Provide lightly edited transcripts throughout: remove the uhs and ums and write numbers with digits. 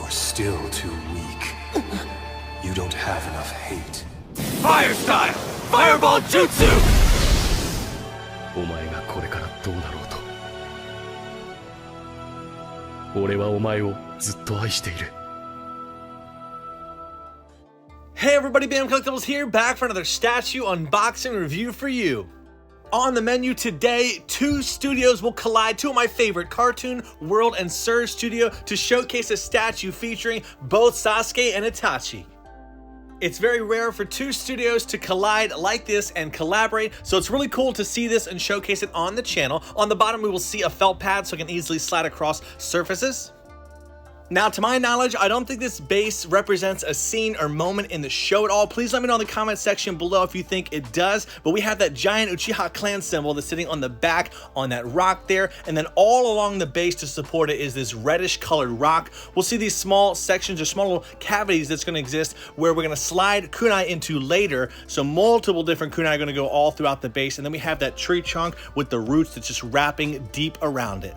You're still too weak. You don't have enough hate. Fire style! Fireball jutsu! お前がこれからどうなろうと俺はお前をずっと愛している Hey everybody, Bam Collectibles here, back for another statue unboxing review for you. On the menu today, two studios will collide, two of my favorite, Cartoon World and Surge Studio, to showcase a statue featuring both Sasuke and Itachi. It's very rare for two studios to collide like this and collaborate, so it's really cool to see this and showcase it on the channel. On the bottom, we will see a felt pad so I can easily slide across surfaces. Now, to my knowledge, I don't think this base represents a scene or moment in the show at all. Please let me know in the comment section below if you think it does. But we have that giant Uchiha clan symbol that's sitting on the back on that rock there. And then all along the base to support it is this reddish colored rock. We'll see these small sections or small little cavities that's going to exist where we're going to slide kunai into later. So multiple different kunai are going to go all throughout the base. And then we have that tree trunk with the roots that's just wrapping deep around it.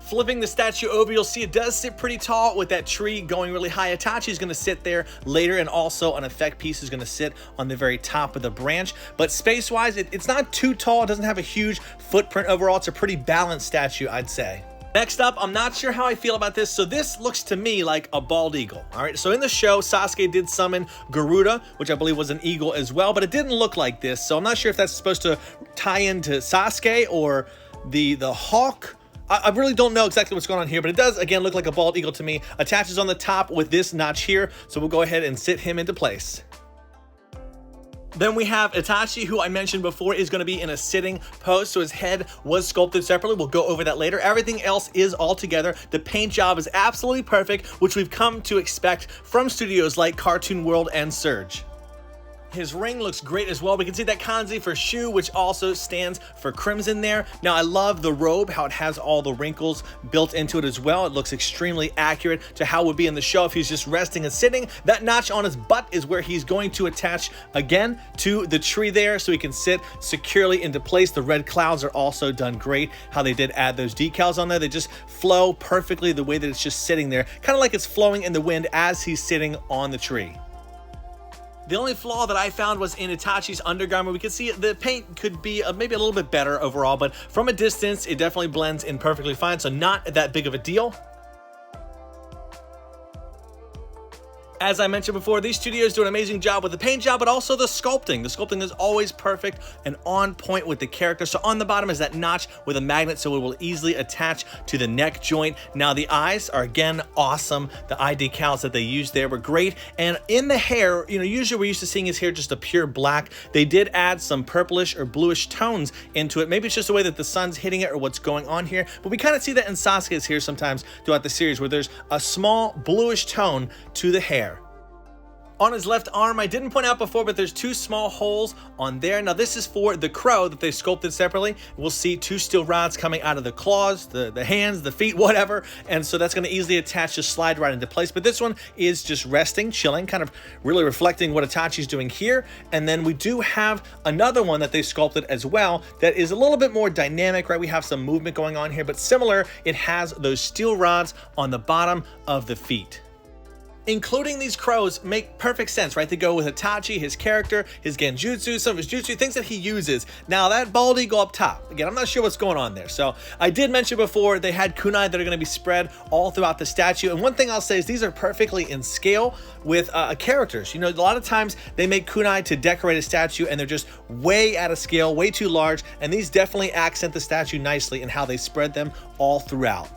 Flipping the statue over, you'll see it does sit pretty tall with that tree going really high. Itachi is going to sit there later, and also an effect piece is going to sit on the very top of the branch. But space-wise, it's not too tall. It doesn't have a huge footprint overall. It's a pretty balanced statue, I'd say. Next up, I'm not sure how I feel about this. So this looks to me like a bald eagle. All right, so in the show, Sasuke did summon Garuda, which I believe was an eagle as well, but it didn't look like this. So I'm not sure if that's supposed to tie into Sasuke or the hawk. I really don't know exactly what's going on here, but it does, again, look like a bald eagle to me. Attaches on the top with this notch here, so we'll go ahead and sit him into place. Then we have Itachi, who I mentioned before is going to be in a sitting pose, so his head was sculpted separately. We'll go over that later. Everything else is all together. The paint job is absolutely perfect, which we've come to expect from studios like Cartoon World and Surge. His ring looks great as well. We can see that kanji for Shu, which also stands for Crimson there. Now, I love the robe, how it has all the wrinkles built into it as well. It looks extremely accurate to how it would be in the show if he's just resting and sitting. That notch on his butt is where he's going to attach again to the tree there so he can sit securely into place. The red clouds are also done great. How they did add those decals on there. They just flow perfectly the way that it's just sitting there. Kind of like it's flowing in the wind as he's sitting on the tree. The only flaw that I found was in Itachi's undergarment. We could see the paint could be maybe a little bit better overall, but from a distance, it definitely blends in perfectly fine, so not that big of a deal. As I mentioned before, these studios do an amazing job with the paint job, but also the sculpting. The sculpting is always perfect and on point with the character. So on the bottom is that notch with a magnet, so it will easily attach to the neck joint. Now the eyes are, again, awesome. The eye decals that they used there were great. And in the hair, usually we're used to seeing his hair just a pure black. They did add some purplish or bluish tones into it. Maybe it's just the way that the sun's hitting it or what's going on here. But we kind of see that in Sasuke's hair sometimes throughout the series where there's a small bluish tone to the hair. On his left arm, I didn't point out before, but there's two small holes on there. Now this is for the crow that they sculpted separately. We'll see two steel rods coming out of the claws, the hands, the feet, whatever. And so that's going to easily attach, just slide right into place. But this one is just resting, chilling, kind of really reflecting what Itachi's doing here. And then we do have another one that they sculpted as well that is a little bit more dynamic, right? We have some movement going on here, but similar, it has those steel rods on the bottom of the feet. Including these crows make perfect sense, right? They go with Itachi, his character, his genjutsu, some of his jutsu, things that he uses. Now that bald eagle up top, again, I'm not sure what's going on there. So I did mention before they had kunai that are going to be spread all throughout the statue. And one thing I'll say is these are perfectly in scale with characters. A lot of times they make kunai to decorate a statue and they're just way out of scale, way too large. And these definitely accent the statue nicely in how they spread them all throughout.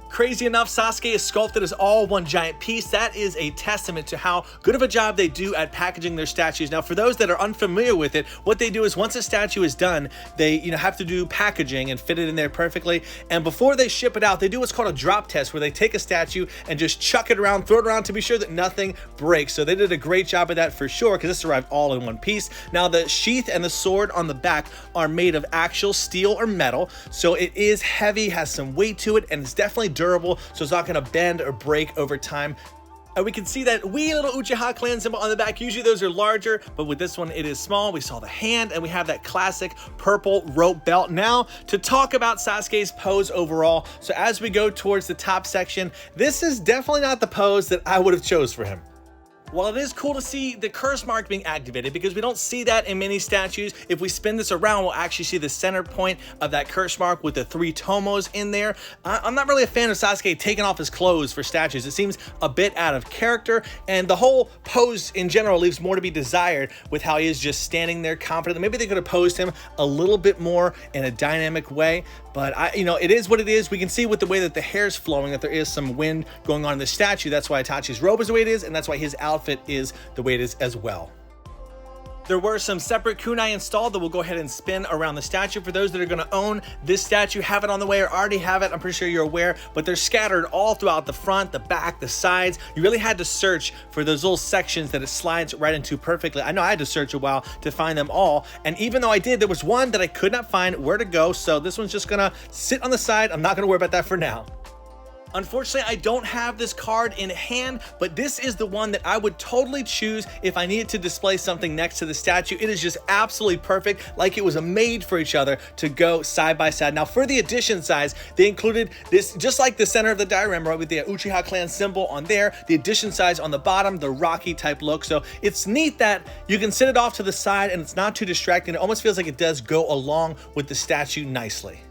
Crazy enough, Sasuke is sculpted as all one giant piece. That is a testament to how good of a job they do at packaging their statues. Now, for those that are unfamiliar with it, what they do is once a statue is done, they have to do packaging and fit it in there perfectly. And before they ship it out, they do what's called a drop test, where they take a statue and just chuck it around, throw it around to be sure that nothing breaks. So they did a great job of that for sure, because this arrived all in one piece. Now, the sheath and the sword on the back are made of actual steel or metal, so it is heavy, has some weight to it, and it's definitely durable, so it's not going to bend or break over time. And we can see that wee little Uchiha clan symbol on the back. Usually those are larger, but with this one it is small. We saw the hand, and we have that classic purple rope belt. Now to talk about Sasuke's pose overall. So as we go towards the top section, this is definitely not the pose that I would have chose for him. While it is cool to see the curse mark being activated, because we don't see that in many statues, if we spin this around, we'll actually see the center point of that curse mark with the 3 tomos in there. I'm not really a fan of Sasuke taking off his clothes for statues. It seems a bit out of character, and the whole pose in general leaves more to be desired with how he is just standing there confidently. Maybe they could have posed him a little bit more in a dynamic way, but it is what it is. We can see with the way that the hair is flowing that there is some wind going on in the statue. That's why Itachi's robe is the way it is, and that's why his outfit is the way it is as well. There were some separate kunai installed that we'll go ahead and spin around the statue. For those that are going to own this statue, have it on the way, or already have it, I'm pretty sure you're aware, but they're scattered all throughout the front, the back, the sides. You really had to search for those little sections that it slides right into perfectly. I know I had to search a while to find them all, and even though I did, there was one that I could not find where to go, so this one's just gonna sit on the side. I'm not gonna worry about that for now. Unfortunately, I don't have this card in hand, but this is the one that I would totally choose if I needed to display something next to the statue. It is just absolutely perfect, like it was made for each other to go side by side. Now, for the edition size, they included this, just like the center of the diorama, with the Uchiha clan symbol on there, the edition size on the bottom, the Rocky type look. So it's neat that you can sit it off to the side and it's not too distracting. It almost feels like it does go along with the statue nicely.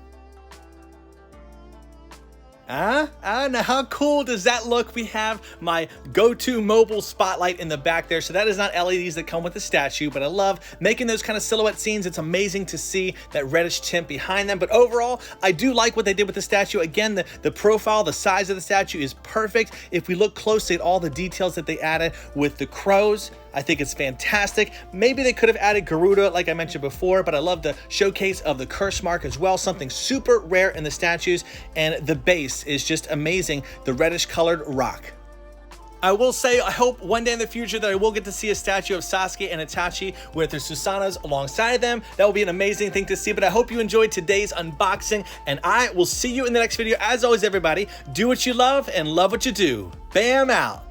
Now how cool does that look? We have my go-to mobile spotlight in the back there. So that is not LEDs that come with the statue, but I love making those kind of silhouette scenes. It's amazing to see that reddish tint behind them. But overall, I do like what they did with the statue. Again, the profile, the size of the statue is perfect. If we look closely at all the details that they added with the crows, I think it's fantastic. Maybe they could have added Garuda, like I mentioned before, but I love the showcase of the curse mark as well, something super rare in the statues, and the base is just amazing, the reddish colored rock. I will say, I hope one day in the future that I will get to see a statue of Sasuke and Itachi with their Susanas alongside them. That will be an amazing thing to see, but I hope you enjoyed today's unboxing, and I will see you in the next video. As always, everybody, do what you love and love what you do. Bam out.